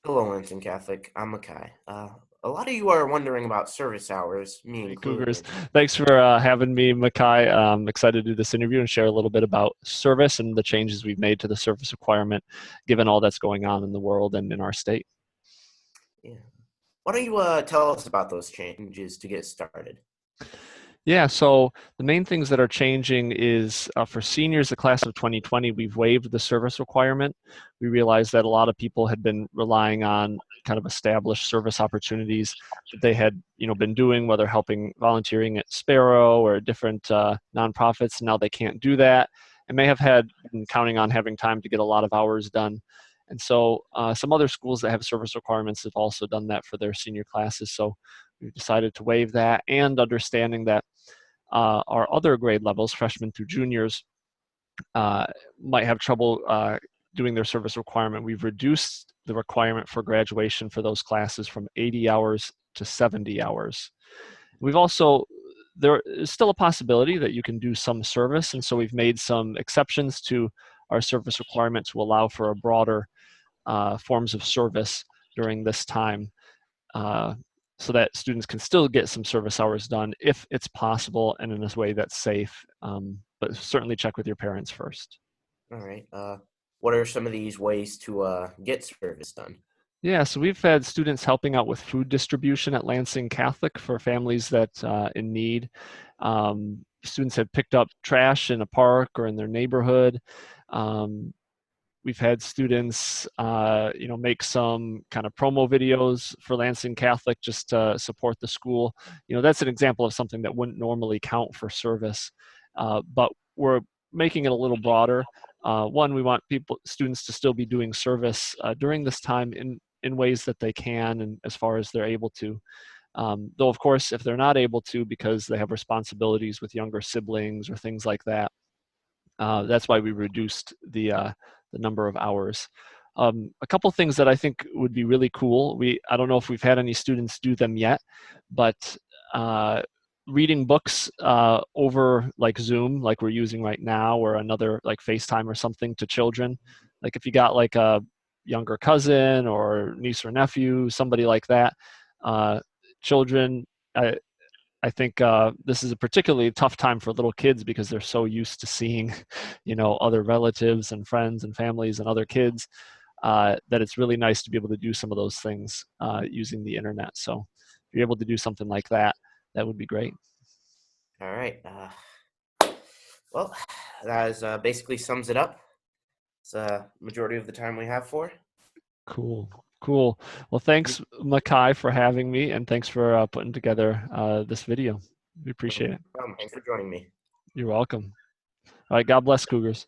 Hello, Lansing Catholic. I'm Makai. A lot of you are wondering about service hours, me Hey, Cougars. included. Thanks for having me, Makai. I'm excited to do this interview and share a little bit about service and the changes we've made to the service requirement, given all that's going on in the world and in our state. Yeah. Why don't you tell us about those changes to get started? Yeah, so the main things that are changing is for seniors, the class of 2020, we've waived the service requirement. We realized that a lot of people had been relying on kind of established service opportunities that they had, been doing, whether helping volunteering at Sparrow or different nonprofits. Now they can't do that, and may have had been counting on having time to get a lot of hours done. And so some other schools that have service requirements have also done that for their senior classes. So we've decided to waive that, and understanding that our other grade levels, freshmen through juniors, uh, might have trouble doing their service requirement. We've reduced the requirement for graduation for those classes from 80 hours to 70 hours. We've also, there is still a possibility that you can do some service, and so we've made some exceptions to our service requirement to allow for a broader forms of service during this time. Uh, so that students can still get some service hours done if it's possible and in a way that's safe. But certainly check with your parents first. All right. What are some of these ways to get service done? Yeah, so we've had students helping out with food distribution at Lansing Catholic for families that in need. Students have picked up trash in a park or in their neighborhood. Um, we've had students, make some kind of promo videos for Lansing Catholic just to support the school. That's an example of something that wouldn't normally count for service, but we're making it a little broader. One, we want students to still be doing service during this time in ways that they can and as far as they're able to. Though, of course, if they're not able to because they have responsibilities with younger siblings or things like that, that's why we reduced the number of hours. A couple things that I think would be really cool. I don't know if we've had any students do them yet, but reading books over like Zoom, like we're using right now, or another like FaceTime or something to children. Like if you got like a younger cousin or niece or nephew, somebody like that, uh, children. I think this is a particularly tough time for little kids because they're so used to seeing, other relatives and friends and families and other kids, that it's really nice to be able to do some of those things using the internet. So if you're able to do something like that, that would be great. All right. Well, that is, basically sums it up. It's a majority of the time we have for. Cool. Cool. Well, thanks, Makai, for having me, and thanks for putting together this video. We appreciate it. Thanks for joining me. You're welcome. All right. God bless, Cougars.